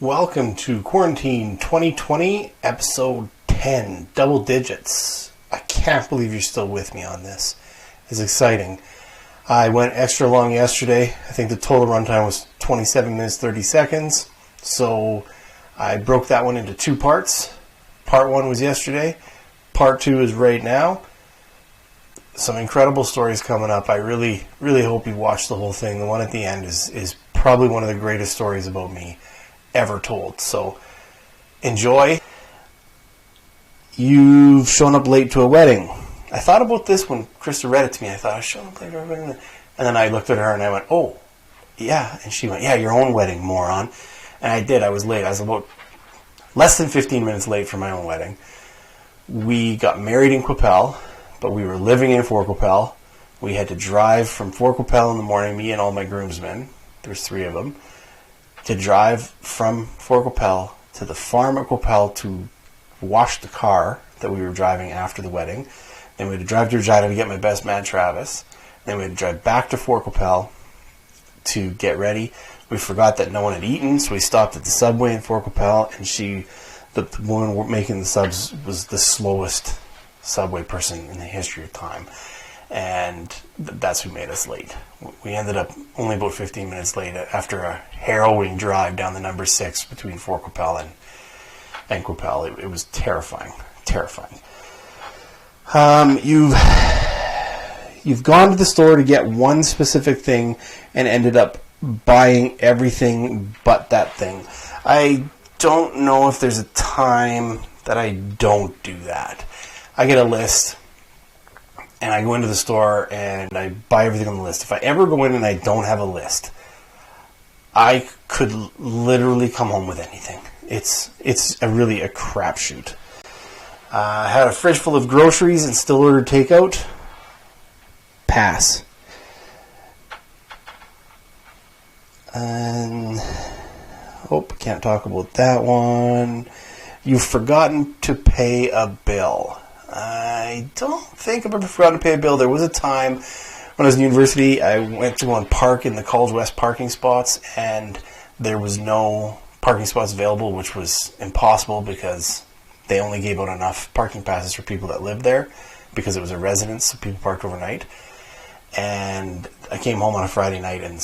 Welcome to Quarantine 2020, episode 10, double digits. I can't believe you're still with me on this. It's exciting. I went extra long yesterday. I think the total runtime was 27 minutes, 30 seconds. So I broke that one into two parts. Part one was yesterday. Part two is right now. Some incredible stories coming up. I really hope you watch the whole thing. The one at the end is probably one of the greatest stories about me ever told. So enjoy. You've shown up late to a wedding. I thought about this when Krista read it to me. I thought, I showed up late to a wedding. And then I looked at her and I went, oh, yeah. And she went, yeah, your own wedding, moron. And I did. I was late. I was about less than 15 minutes late for my own wedding. We got married in Qu'Appelle, but we were living in Fort Qu'Appelle. We had to drive from Fort Qu'Appelle in the morning, me and all my groomsmen. There's three of them. To drive from Fort Qu'Appelle to the farm at Qu'Appelle to wash the car that we were driving after the wedding. Then we had to drive to Regina to get my best man, Travis. Then we had to drive back to Fort Qu'Appelle to get ready. We forgot that no one had eaten, so we stopped at the Subway in Fort Qu'Appelle, and the woman making the subs was the slowest Subway person in the history of time. And that's who made us late. We ended up only about 15 minutes late after a harrowing drive down the number 6 between Fort Qu'Appelle and Qu'Appelle. It was terrifying. You've gone to the store to get one specific thing and ended up buying everything but that thing. I don't know if there's a time that I don't do that. I get a list. And I go into the store and I buy everything on the list. If I ever go in and I don't have a list, I could literally come home with anything. It's really a crapshoot. I had a fridge full of groceries and still ordered takeout. Pass. And can't talk about that one. You've forgotten to pay a bill. I don't think I've ever forgotten to pay a bill. There was a time when I was in university, I went to go and park in the College West parking spots, and there was no parking spots available, which was impossible because they only gave out enough parking passes for people that lived there because it was a residence, so people parked overnight. And I came home on a Friday night, and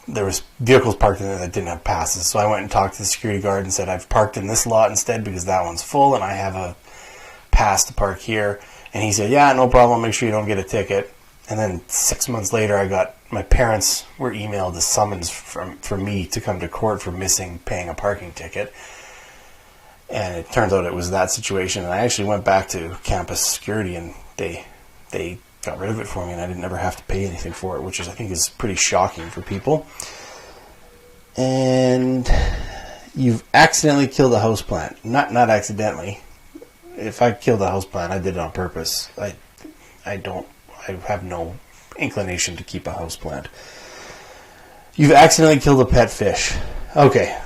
there was vehicles parked in there that didn't have passes. So I went and talked to the security guard and said, I've parked in this lot instead because that one's full, and I have a pass to park here. And he said, yeah, no problem, make sure you don't get a ticket. And then 6 months later, my parents were emailed a summons for me to come to court for paying a parking ticket. And it turns out it was that situation. And I actually went back to campus security, and they got rid of it for me, and I didn't ever have to pay anything for it, which I think is pretty shocking for people. And you've accidentally killed a houseplant. Not accidentally. If I killed a houseplant, I did it on purpose. I have no inclination to keep a houseplant. You've accidentally killed a pet fish. Okay.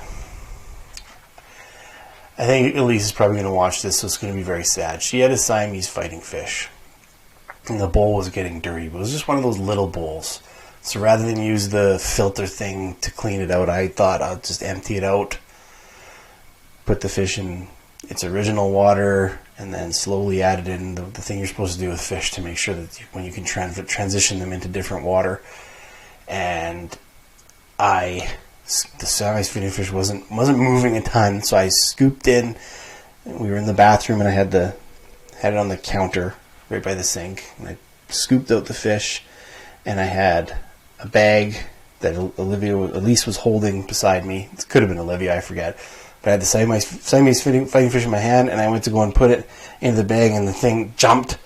I think Elise is probably going to watch this, so it's going to be very sad. She had a Siamese fighting fish, and the bowl was getting dirty. But it was just one of those little bowls. So rather than use the filter thing to clean it out, I thought I'll just empty it out, put the fish in its original water, and then slowly added in the thing you're supposed to do with fish to make sure that when you can transition them into different water. And the Siamese feeding fish wasn't moving a ton, so I scooped in. We were in the bathroom, and I had it on the counter right by the sink, and I scooped out the fish, and I had a bag that Elise was holding beside me. It could have been Olivia, I forget. But I had the Siamese fighting fish in my hand, and I went to go and put it into the bag, and the thing jumped,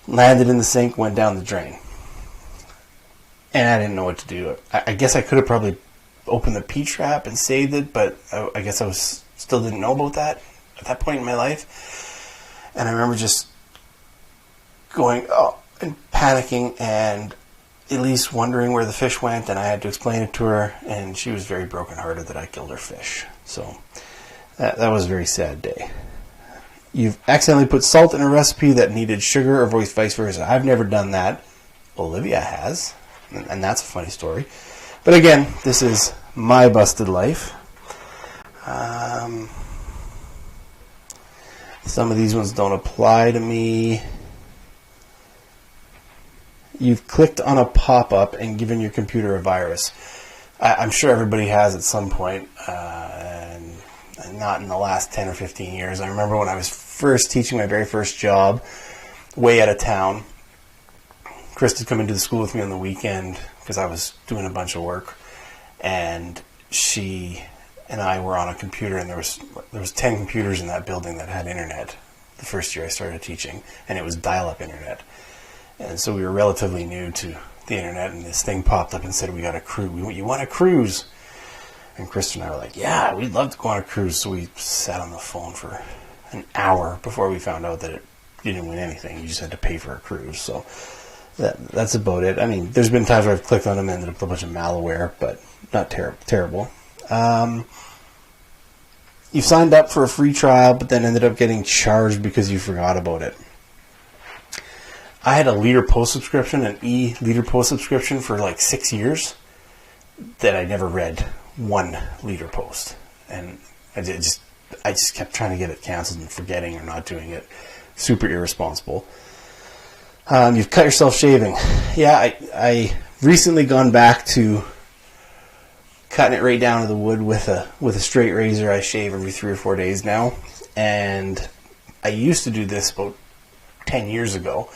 landed in the sink, went down the drain. And I didn't know what to do. I guess I could have probably opened the P-trap and saved it, but I guess I still didn't know about that at that point in my life. And I remember just going, and panicking, and Elise wondering where the fish went, and I had to explain it to her, and she was very brokenhearted that I killed her fish. So that was a very sad day. You've accidentally put salt in a recipe that needed sugar, or vice versa. I've never done that. Olivia has, and that's a funny story. But again, this is my busted life. Some of these ones don't apply to me. You've clicked on a pop-up and given your computer a virus. I'm sure everybody has at some point, and not in the last 10 or 15 years. I remember when I was first teaching my very first job, way out of town. Chris had come into the school with me on the weekend because I was doing a bunch of work, and she and I were on a computer, and there was 10 computers in that building that had internet the first year I started teaching, and it was dial-up internet. And so we were relatively new to the internet, and this thing popped up and said, "We got a cruise. You want a cruise?" And Chris and I were like, "Yeah, we'd love to go on a cruise." So we sat on the phone for an hour before we found out that you didn't win anything. You just had to pay for a cruise. So that's about it. I mean, there's been times where I've clicked on them and ended up with a bunch of malware, but not terrible. You signed up for a free trial, but then ended up getting charged because you forgot about it. I had a Leader Post subscription, an e-Leader Post subscription for like 6 years that I never read one Leader Post. And I just kept trying to get it canceled and forgetting or not doing it. Super irresponsible. You've cut yourself shaving. Yeah, I recently gone back to cutting it right down to the wood with a straight razor. I shave every 3 or 4 days now. And I used to do this about 10 years ago.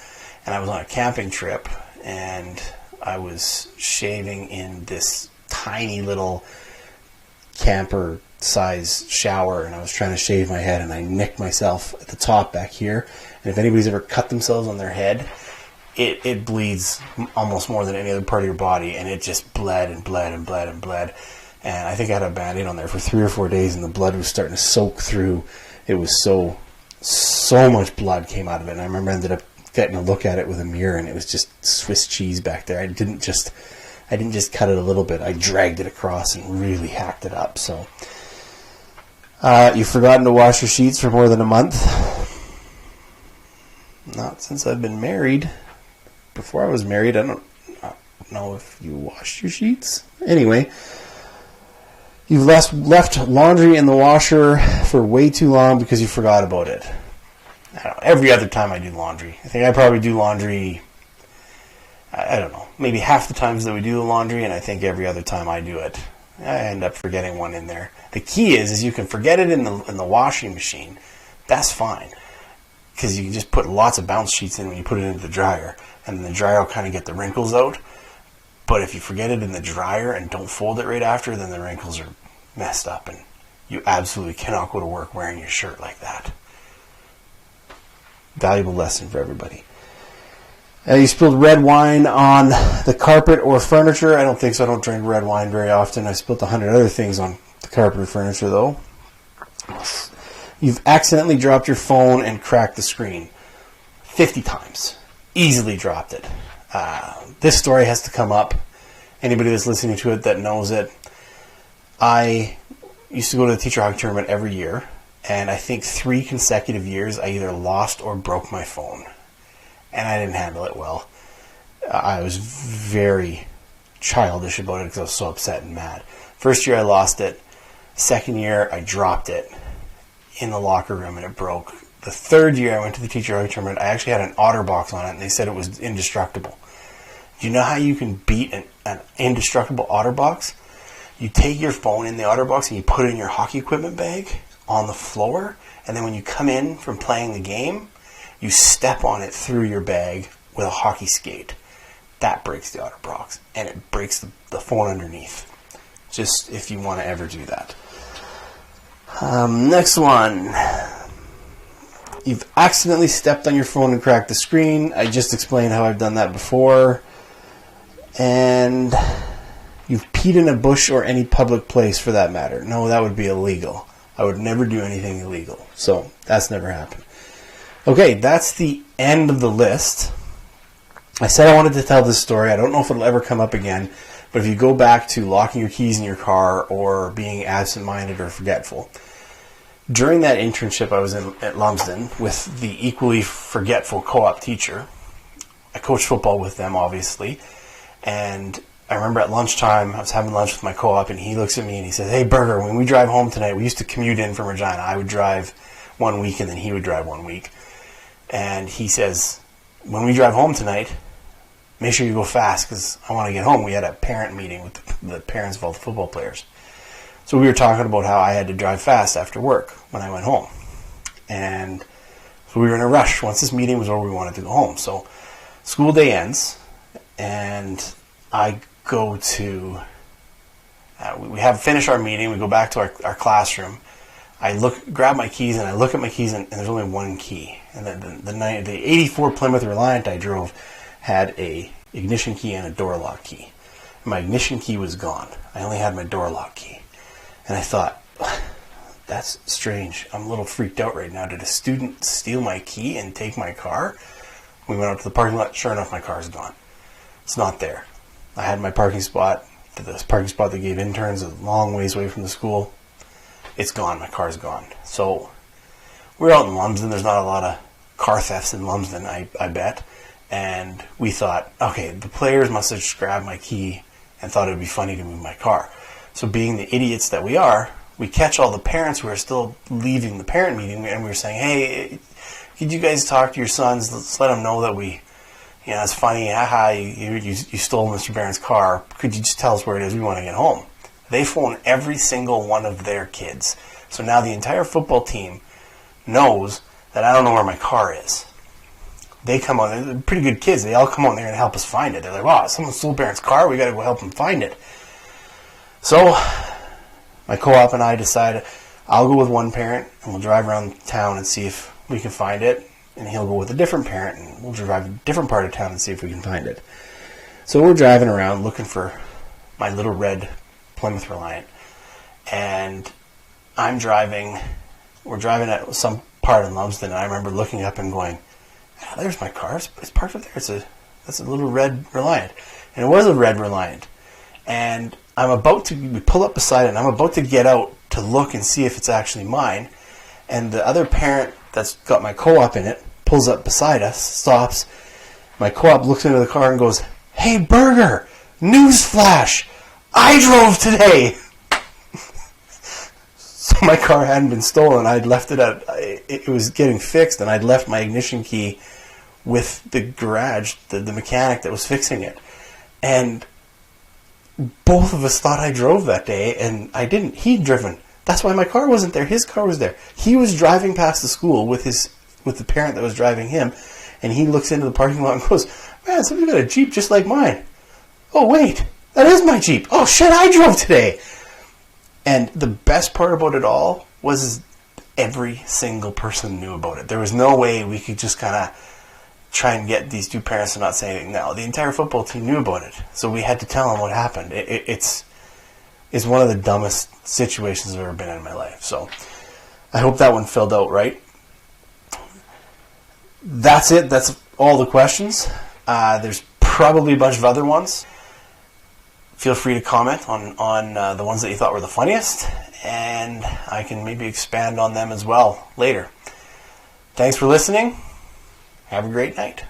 And I was on a camping trip, and I was shaving in this tiny little camper-size shower, and I was trying to shave my head, and I nicked myself at the top back here. And if anybody's ever cut themselves on their head, it bleeds almost more than any other part of your body, and it just bled and bled and bled and bled. And I think I had a Band-Aid on there for 3 or 4 days, and the blood was starting to soak through. It was so much blood came out of it, and I remember I ended up getting a look at it with a mirror, and it was just Swiss cheese back there. I didn't just cut it a little bit. I dragged it across and really hacked it up. So you've forgotten to wash your sheets for more than a month. Not since I've been married. Before I was married, I don't know if you washed your sheets. Anyway, you've left laundry in the washer for way too long because you forgot about it. I don't know, every other time I do laundry. I think I probably do laundry, I don't know, maybe half the times that we do the laundry, and I think every other time I do it, I end up forgetting one in there. The key is you can forget it in the washing machine. That's fine, because you can just put lots of bounce sheets in when you put it into the dryer, and then the dryer will kind of get the wrinkles out. But if you forget it in the dryer and don't fold it right after, then the wrinkles are messed up, and you absolutely cannot go to work wearing your shirt like that. Valuable lesson for everybody. You spilled red wine on the carpet or furniture. I don't think so. I don't drink red wine very often. I spilled 100 other things on the carpet or furniture, though. You've accidentally dropped your phone and cracked the screen 50 times. Easily dropped it. This story has to come up. Anybody that's listening to it that knows it. I used to go to the teacher hockey tournament every year. And I think 3 consecutive years I either lost or broke my phone. And I didn't handle it well. I was very childish about it because I was so upset and mad. First year I lost it. Second year I dropped it in the locker room and it broke. The third year I went to the teacher hockey tournament, I actually had an OtterBox on it, and they said it was indestructible. Do you know how you can beat an indestructible OtterBox? You take your phone in the OtterBox and you put it in your hockey equipment bag on the floor, and then when you come in from playing the game, you step on it through your bag with a hockey skate. That breaks the OtterBox, and it breaks the phone underneath. Just if you want to ever do that. Next one. You've accidentally stepped on your phone and cracked the screen. I just explained how I've done that before. And you've peed in a bush or any public place for that matter. No, that would be illegal. I would never do anything illegal. So that's never happened. Okay, that's the end of the list. I said I wanted to tell this story. I don't know if it'll ever come up again. But if you go back to locking your keys in your car or being absent-minded or forgetful, during that internship I was in at Lumsden with the equally forgetful co-op teacher, I coached football with them, obviously, and I remember at lunchtime, I was having lunch with my co-op, and he looks at me and he says, "Hey, Burger, when we drive home tonight," we used to commute in from Regina. I would drive 1 week, and then he would drive 1 week. And he says, "When we drive home tonight, make sure you go fast because I want to get home." We had a parent meeting with the parents of all the football players. So we were talking about how I had to drive fast after work when I went home. And so we were in a rush. Once this meeting was over, we wanted to go home. So school day ends, and I go to, we have finished our meeting, we go back to our classroom. I grab my keys, and I look at my keys, and there's only one key. And the 84 Plymouth Reliant I drove had a ignition key and a door lock key. My ignition key was gone. I only had my door lock key. And I thought, that's strange. I'm a little freaked out right now. Did a student steal my key and take my car? We went out to the parking lot. Sure enough, my car's gone. It's not there. I had my parking spot, the parking spot that gave interns, a long ways away from the school. It's gone. My car's gone. So we're out in Lumsden. There's not a lot of car thefts in Lumsden, I bet. And we thought, okay, the players must have just grabbed my key and thought it would be funny to move my car. So being the idiots that we are, we catch all the parents who are still leaving the parent meeting, and we were saying, "Hey, could you guys talk to your sons? Let's let them know that it's funny, haha, you stole Mr. Barron's car. Could you just tell us where it is? We want to get home." They phone every single one of their kids. So now the entire football team knows that I don't know where my car is. They come on, they're pretty good kids. They all come on there and help us find it. They're like, "Wow, someone stole Barron's car. We got to go help them find it." So my co-op and I decided I'll go with one parent, and we'll drive around town and see if we can find it. And he'll go with a different parent, and we'll drive a different part of town and see if we can find it. So we're driving around looking for my little red Plymouth Reliant. And we're driving at some part in Lumsden, and I remember looking up and going, "There's my car. It's parked up there. That's a little red Reliant." And it was a red Reliant. And we pull up beside it, and I'm about to get out to look and see if it's actually mine. And the other parent that's got my co-op in it pulls up beside us, stops. My co-op looks into the car and goes, "Hey, Burger, newsflash, I drove today." So my car hadn't been stolen. I'd left it was getting fixed, and I'd left my ignition key with the garage, the mechanic that was fixing it. And both of us thought I drove that day, and I didn't. He'd driven. That's why my car wasn't there. His car was there. He was driving past the school with the parent that was driving him, and he looks into the parking lot and goes, "Man, somebody got a Jeep just like mine. Oh, wait, that is my Jeep. Oh, shit, I drove today." And the best part about it all was every single person knew about it. There was no way we could just kind of try and get these two parents to not say anything. No, the entire football team knew about it. So we had to tell them what happened. It's one of the dumbest situations I've ever been in my life. So I hope that one filled out right. That's it. That's all the questions. There's probably a bunch of other ones. Feel free to comment on the ones that you thought were the funniest, and I can maybe expand on them as well later. Thanks for listening. Have a great night.